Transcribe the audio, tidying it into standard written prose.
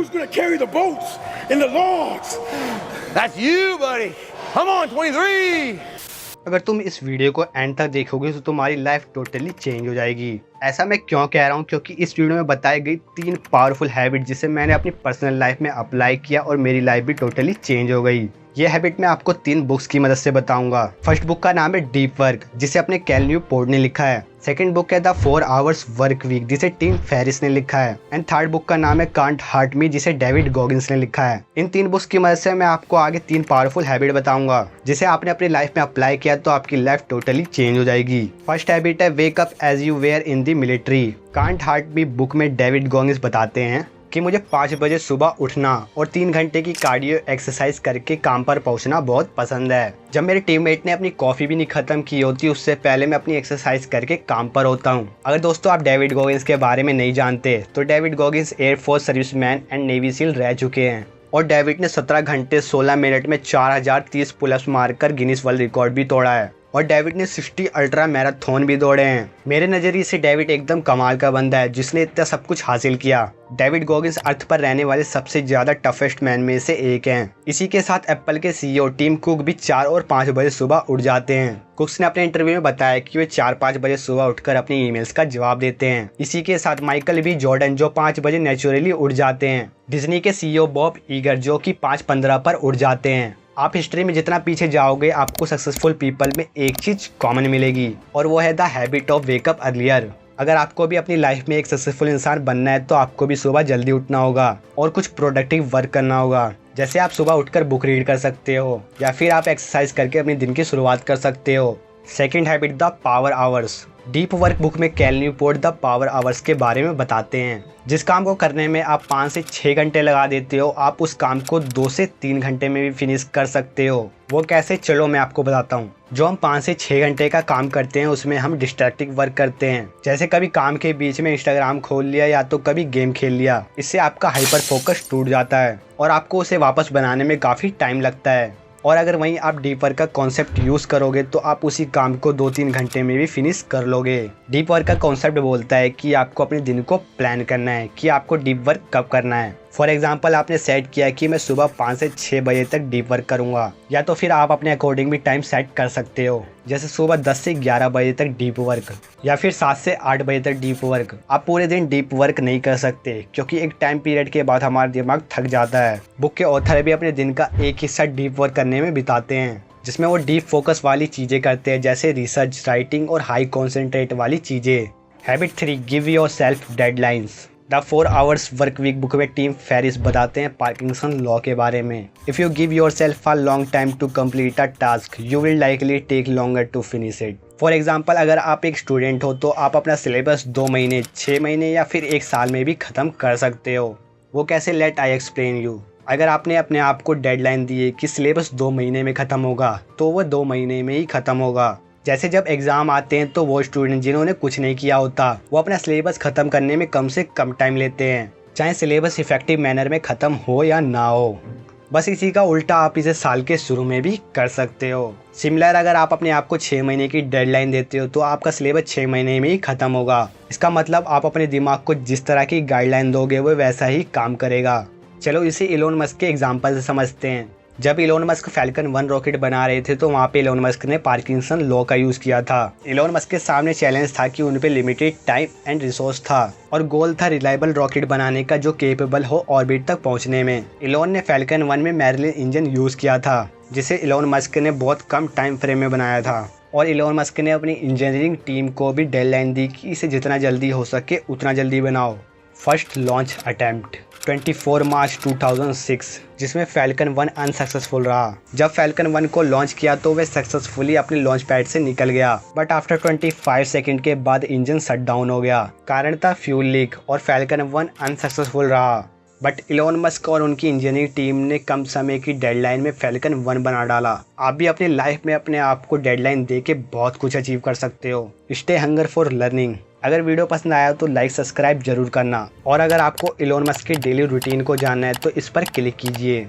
Who's gonna carry the boats and the logs? That's you, buddy. Come on, 23. अगर तुम इस video को and तक देखोगे तो तुम्हारी लाइफ टोटली चेंज हो जाएगी। ऐसा मैं क्यों कह रहा हूँ, क्योंकि इस वीडियो में बताई गई 3 पावरफुल हैबिट जिसे मैंने अपनी पर्सनल लाइफ में अप्लाई किया और मेरी लाइफ भी टोटली चेंज हो गई। ये हैबिट मैं आपको 3 बुक्स की मदद से बताऊंगा। फर्स्ट बुक का नाम है डीप वर्क, जिसे अपने कैल न्यूपोर्ट ने लिखा है। सेकंड बुक है द 4 आवर्स वर्क वीक, जिसे टिम फेरिस ने लिखा है। एंड थर्ड बुक का नाम है कांट हर्ट मी, जिसे डेविड गॉगिंस ने लिखा है। इन 3 बुक्स की मदद से मैं आपको आगे 3 पावरफुल हैबिट बताऊंगा जिसे आपने अपनी लाइफ में अप्लाई किया तो आपकी लाइफ टोटली चेंज हो जाएगी। फर्स्ट हैबिट है wake up as you were in the military. Can't hurt me book में डेविड गॉगिंस बताते हैं कि मुझे 5 बजे सुबह उठना और 3 घंटे की कार्डियो एक्सरसाइज करके काम पर पहुंचना बहुत पसंद है। जब मेरे टीममेट ने अपनी कॉफ़ी भी नहीं ख़त्म की होती उससे पहले मैं अपनी एक्सरसाइज करके काम पर होता हूं। अगर दोस्तों आप डेविड गॉगिंस के बारे में नहीं जानते तो David Goggins air force serviceman and navy seal रह चुके हैं और डेविड ने 17 घंटे 16 मिनट में 4030 पुलअप्स मारकर गिनीज वर्ल्ड रिकॉर्ड भी तोड़ा है और डेविड ने 60 अल्ट्रा मैराथन भी दौड़े हैं। मेरे नज़रिए से डेविड एकदम कमाल का बंदा है जिसने इतना सब कुछ हासिल किया। डेविड गॉगिंस अर्थ पर रहने वाले सबसे ज्यादा टफेस्ट मैन में से एक हैं। इसी के साथ एप्पल के सीईओ टिम कुक भी 4 और 5 बजे सुबह उठ जाते हैं। कुक्स ने अपने इंटरव्यू में बताया कि वे 4-5 बजे सुबह उठकर अपनी ईमेल्स का जवाब देते हैं। इसी के साथ माइकल बी जॉर्डन जो 5 बजे नेचुरली उठ जाते हैं। डिज्नी के सीईओ बॉब ईगर जो कि 5:15 पर उठ जाते हैं। आप हिस्ट्री में जितना पीछे जाओगे आपको सक्सेसफुल पीपल में एक चीज कॉमन मिलेगी और वो है the habit of wake up earlier. अगर आपको भी अपनी लाइफ में एक सक्सेसफुल इंसान बनना है तो आपको भी सुबह जल्दी उठना होगा और कुछ प्रोडक्टिव वर्क करना होगा। जैसे आप सुबह उठकर बुक रीड कर सकते हो या फिर आप एक्सरसाइज करके अपने दिन की शुरुआत कर सकते हो। Second habit the power hours. Deep work book में Cal Newport the power hours के बारे में बताते हैं। जिस काम को करने में आप 5 से 6 घंटे लगा देते हो आप उस काम को 2 से 3 घंटे में भी फिनिश कर सकते हो। वो कैसे, चलो मैं आपको बताता हूँ। जो हम 5 से 6 घंटे का काम करते हैं उसमें हम डिस्ट्रैक्टिव वर्क करते हैं, जैसे कभी काम के बीच में इंस्टाग्राम खोल लिया या तो कभी गेम खेल लिया। इससे आपका हाइपर फोकस टूट जाता है और आपको उसे वापस बनाने में काफ़ी टाइम लगता है। और अगर वहीं आप डीप वर्क का कॉन्सेप्ट यूज़ करोगे तो आप उसी काम को 2-3 घंटे में भी फिनिश कर लोगे। डीप वर्क का कॉन्सेप्ट बोलता है कि आपको अपने दिन को प्लान करना है कि आपको डीप वर्क कब करना है। फॉर एग्जाम्पल आपने सेट किया कि मैं सुबह 5 से 6 बजे तक डीप वर्क करूंगा, या तो फिर आप अपने अकॉर्डिंग भी टाइम सेट कर सकते हो, जैसे सुबह 10 से 11 बजे तक डीप वर्क या फिर 7 से 8 बजे तक डीप वर्क। आप पूरे दिन डीप वर्क नहीं कर सकते क्योंकि एक टाइम पीरियड के बाद हमारा दिमाग थक जाता है। बुक के ऑथर भी अपने दिन का एक हिस्सा डीप वर्क करने में बिताते हैं जिसमें वो डीप फोकस वाली चीज़ें करते हैं, जैसे रिसर्च, राइटिंग और हाई कॉन्सेंट्रेट वाली चीज़ें। Habit 3 give yourself deadlines. The 4 hours work week book में टीम फेरिस बताते हैं पार्किंसन लॉ के बारे में। If you give yourself a long time to complete a task you will likely take longer to finish it. For example अगर आप एक student हो तो आप अपना सिलेबस 2 महीने, 6 महीने या फिर 1 साल में भी ख़त्म कर सकते हो। वो कैसे, लेट आई एक्सप्लेन यू। अगर आपने अपने आप को डेडलाइन दी है कि सिलेबस 2 महीने में ख़त्म होगा तो वह 2 महीने में ही ख़त्म होगा। जैसे जब एग्ज़ाम आते हैं तो वो स्टूडेंट जिन्होंने कुछ नहीं किया होता वो अपना सिलेबस ख़त्म करने में कम से कम टाइम लेते हैं, चाहे सिलेबस इफेक्टिव मैनर में ख़त्म हो या ना हो। बस इसी का उल्टा आप इसे साल के शुरू में भी कर सकते हो। सिमिलर अगर आप अपने आप को 6 महीने की डेडलाइन देते हो तो आपका सिलेबस 6 महीने में ही ख़त्म होगा। इसका मतलब आप अपने दिमाग को जिस तरह की गाइडलाइन दोगे वो वैसा ही काम करेगा। चलो इसे इलोन मस्क के एग्जाम्पल से समझते हैं। जब इलोन मस्क फैल्कन 1 रॉकेट बना रहे थे तो वहाँ पे इलोन मस्क ने पार्किंसन लॉ का यूज़ किया था। इलोन मस्क के सामने चैलेंज था कि उन पे लिमिटेड टाइम एंड रिसोर्स था और गोल था रिलायबल रॉकेट बनाने का जो केपेबल हो ऑर्बिट तक पहुँचने में। इलोन ने फैल्कन 1 में मैरिलिन इंजन यूज़ किया था जिसे इलोन मस्क ने बहुत कम टाइम फ्रेम में बनाया था और इलोन मस्क ने अपनी इंजीनियरिंग टीम को भी डेडलाइन दी कि इसे जितना जल्दी हो सके उतना जल्दी बनाओ। फर्स्ट लॉन्च अटेम्प्ट 24 मार्च 2006 जिसमें फैल्कन 1 अनसक्सेसफुल रहा। जब फैल्कन 1 को लॉन्च किया तो वह सक्सेसफुली अपने लॉन्च पैड से निकल गया, बट आफ्टर 25 सेकंड के बाद इंजन शट डाउन हो गया। कारण था फ्यूल लीक और फैल्कन 1 अनसक्सेसफुल रहा। बट इलोन मस्क और उनकी इंजीनियरिंग टीम ने कम समय की डेडलाइन में फैल्कन 1 बना डाला। आप भी अपनी लाइफ में अपने आप को डेडलाइन दे के बहुत कुछ अचीव कर सकते हो। Stay hunger for learning. अगर वीडियो पसंद आया तो लाइक सब्सक्राइब जरूर करना और अगर आपको इलोन मस्क के डेली रूटीन को जानना है तो इस पर क्लिक कीजिए।